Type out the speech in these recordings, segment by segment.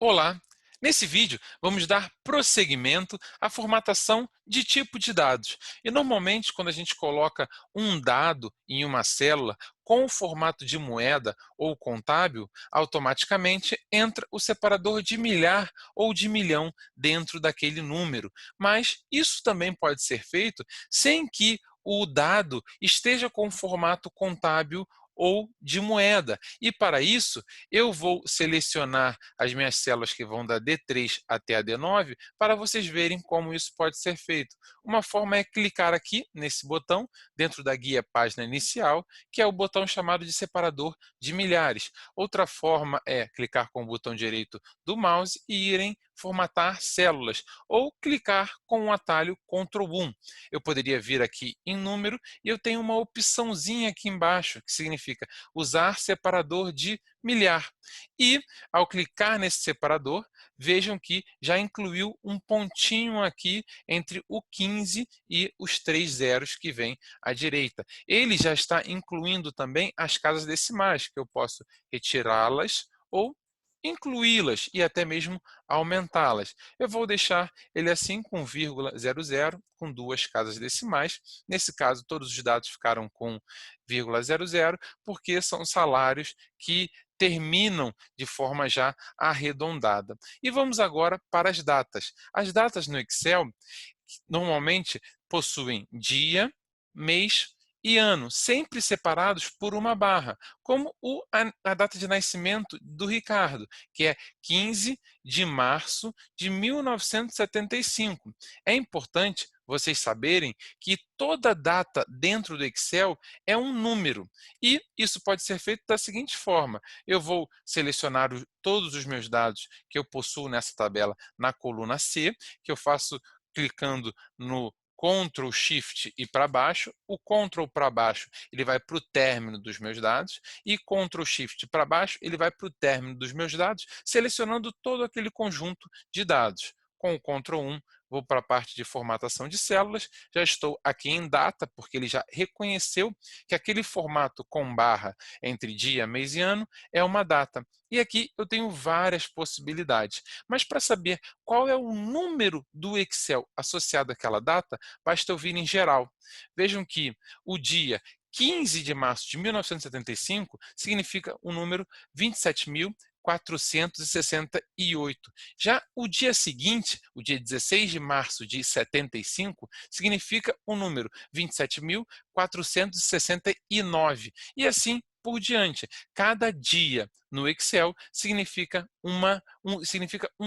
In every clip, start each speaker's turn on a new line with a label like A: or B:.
A: Olá! Nesse vídeo, vamos dar prosseguimento à formatação de tipo de dados. E normalmente, quando a gente coloca um dado em uma célula com o formato de moeda ou contábil, automaticamente entra o separador de milhar ou de milhão dentro daquele número. Mas isso também pode ser feito sem que o dado esteja com o formato contábil ou de moeda. E para isso, eu vou selecionar as minhas células que vão da D3 até a D9 para vocês verem como isso pode ser feito. Uma forma é clicar aqui nesse botão dentro da guia página inicial, que é o botão chamado de separador de milhares. Outra forma é clicar com o botão direito do mouse e ir em formatar células ou clicar com o atalho Ctrl+1. Eu poderia vir aqui em número e eu tenho uma opçãozinha aqui embaixo que significa usar separador de milhar. E, ao clicar nesse separador, vejam que já incluiu um pontinho aqui entre o 15 e os 3 zeros que vem à direita. Ele já está incluindo também as casas decimais, que eu posso retirá-las ou incluí-las e até mesmo aumentá-las. Eu vou deixar ele assim com 0,00, com 2 casas decimais. Nesse caso, todos os dados ficaram com 0,00, porque são salários que terminam de forma já arredondada. E vamos agora para as datas. As datas no Excel normalmente possuem dia, mês e ano, sempre separados por uma barra, como a data de nascimento do Ricardo, que é 15 de março de 1975. É importante vocês saberem que toda data dentro do Excel é um número, e isso pode ser feito da seguinte forma: eu vou selecionar todos os meus dados que eu possuo nessa tabela na coluna C, que eu faço clicando no Ctrl Shift e para baixo. O Ctrl para baixo ele vai para o término dos meus dados e Ctrl Shift para baixo ele vai para o término dos meus dados, selecionando todo aquele conjunto de dados. Com o Ctrl+1, vou para a parte de formatação de células, já estou aqui em data, porque ele já reconheceu que aquele formato com barra entre dia, mês e ano é uma data. E aqui eu tenho várias possibilidades. Mas para saber qual é o número do Excel associado àquela data, basta eu vir em geral. Vejam que o dia 15 de março de 1975 significa o número 27.468. Já o dia seguinte, o dia 16 de março de 75, significa o número 27.469. E assim por diante. Cada dia no Excel significa um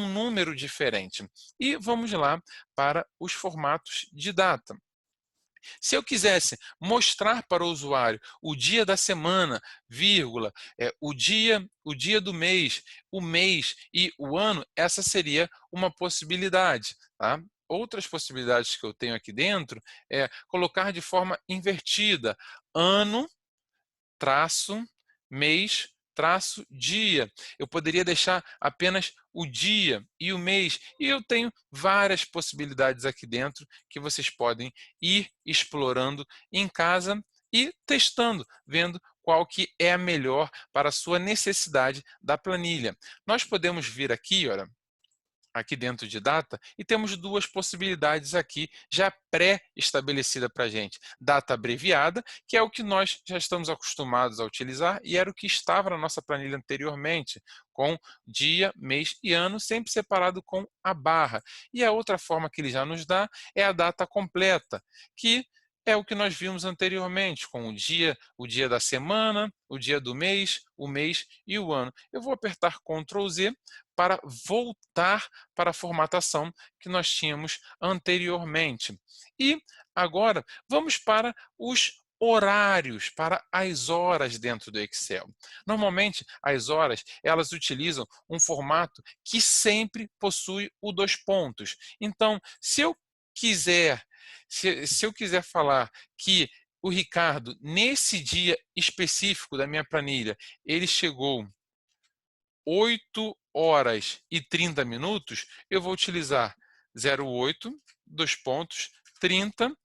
A: número diferente. E vamos lá para os formatos de data. Se eu quisesse mostrar para o usuário o dia da semana, vírgula, o dia do mês, o mês e o ano, essa seria uma possibilidade. Tá? Outras possibilidades que eu tenho aqui dentro é colocar de forma invertida: ano, traço, mês, traço, dia. Eu poderia deixar apenas o dia e o mês, e eu tenho várias possibilidades aqui dentro que vocês podem ir explorando em casa e testando, vendo qual que é a melhor para a sua necessidade da planilha. Nós podemos vir aqui, olha, aqui dentro de data, e temos duas possibilidades aqui já pré-estabelecida para a gente. Data abreviada, que é o que nós já estamos acostumados a utilizar e era o que estava na nossa planilha anteriormente, com dia, mês e ano, sempre separado com a barra. E a outra forma que ele já nos dá é a data completa, que é o que nós vimos anteriormente, com o dia da semana, o dia do mês, o mês e o ano. Eu vou apertar Ctrl Z para voltar para a formatação que nós tínhamos anteriormente. E agora vamos para os horários, para as horas dentro do Excel. Normalmente, as horas, elas utilizam um formato que sempre possui o 2 pontos. Então, se eu quiser falar que o Ricardo, nesse dia específico da minha planilha, ele chegou 8 horas e 30 minutos, eu vou utilizar 08, 2 pontos, 30.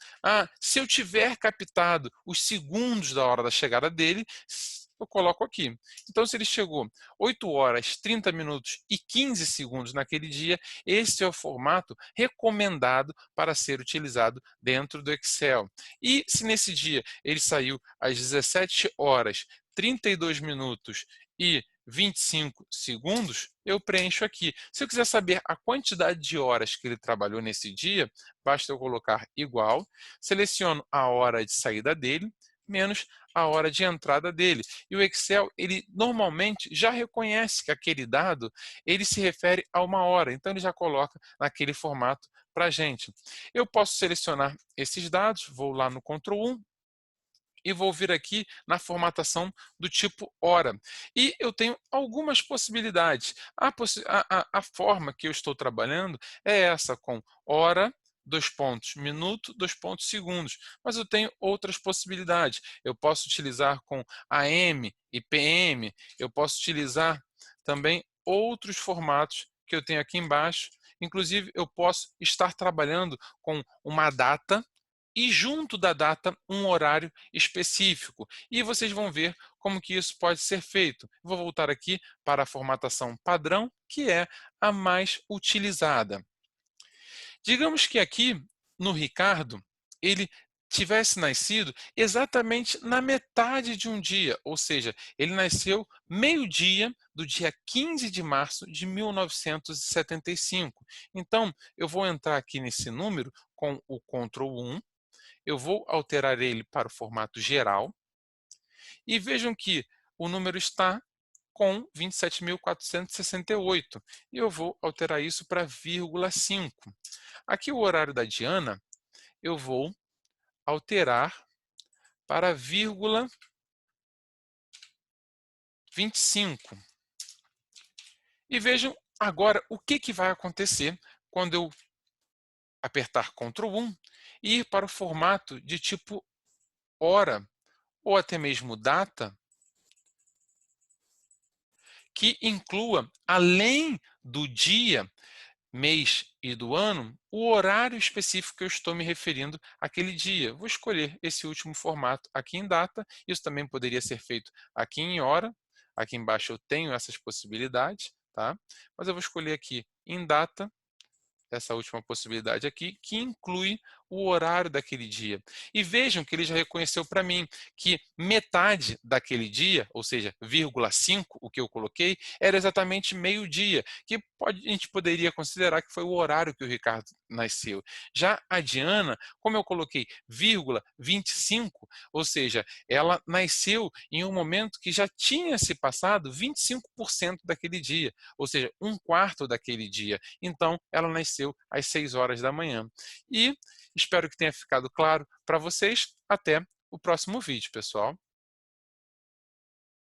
A: Se eu tiver captado os segundos da hora da chegada dele, eu coloco aqui. Então, se ele chegou 8 horas, 30 minutos e 15 segundos naquele dia, esse é o formato recomendado para ser utilizado dentro do Excel. E se nesse dia ele saiu às 17 horas, 32 minutos e 25 segundos, eu preencho aqui. Se eu quiser saber a quantidade de horas que ele trabalhou nesse dia, basta eu colocar igual, seleciono a hora de saída dele, menos a hora de entrada dele. E o Excel, ele normalmente já reconhece que aquele dado, ele se refere a uma hora, então ele já coloca naquele formato para a gente. Eu posso selecionar esses dados, vou lá no Ctrl+1, e vou vir aqui na formatação do tipo hora. E eu tenho algumas possibilidades. A forma que eu estou trabalhando é essa, com hora, dois pontos, minuto, dois pontos, segundos. Mas eu tenho outras possibilidades. Eu posso utilizar com AM e PM, eu posso utilizar também outros formatos que eu tenho aqui embaixo. Inclusive, eu posso estar trabalhando com uma data e junto da data um horário específico. E vocês vão ver como que isso pode ser feito. Vou voltar aqui para a formatação padrão, que é a mais utilizada. Digamos que aqui no Ricardo, ele tivesse nascido exatamente na metade de um dia, ou seja, ele nasceu meio-dia do dia 15 de março de 1975. Então, eu vou entrar aqui nesse número com o Ctrl+1, eu vou alterar ele para o formato geral e vejam que o número está com 27.468 e eu vou alterar isso para 0,5. Aqui o horário da Diana eu vou alterar para 0,25. E vejam agora o que vai acontecer quando eu apertar Ctrl+1 e ir para o formato de tipo hora ou até mesmo data, que inclua, além do dia, mês e do ano, o horário específico que eu estou me referindo àquele dia. Vou escolher esse último formato aqui em data. Isso também poderia ser feito aqui em hora. Aqui embaixo eu tenho essas possibilidades, tá? Mas eu vou escolher aqui em data, essa última possibilidade aqui, que inclui o horário daquele dia. E vejam que ele já reconheceu para mim que metade daquele dia, ou seja, 0,5, o que eu coloquei, era exatamente meio-dia, que a gente poderia considerar que foi o horário que o Ricardo nasceu. Já a Diana, como eu coloquei 0,25, ou seja, ela nasceu em um momento que já tinha se passado 25% daquele dia, ou seja, um quarto daquele dia. Então, ela nasceu às 6 horas da manhã. E espero que tenha ficado claro para vocês. Até o próximo vídeo, pessoal.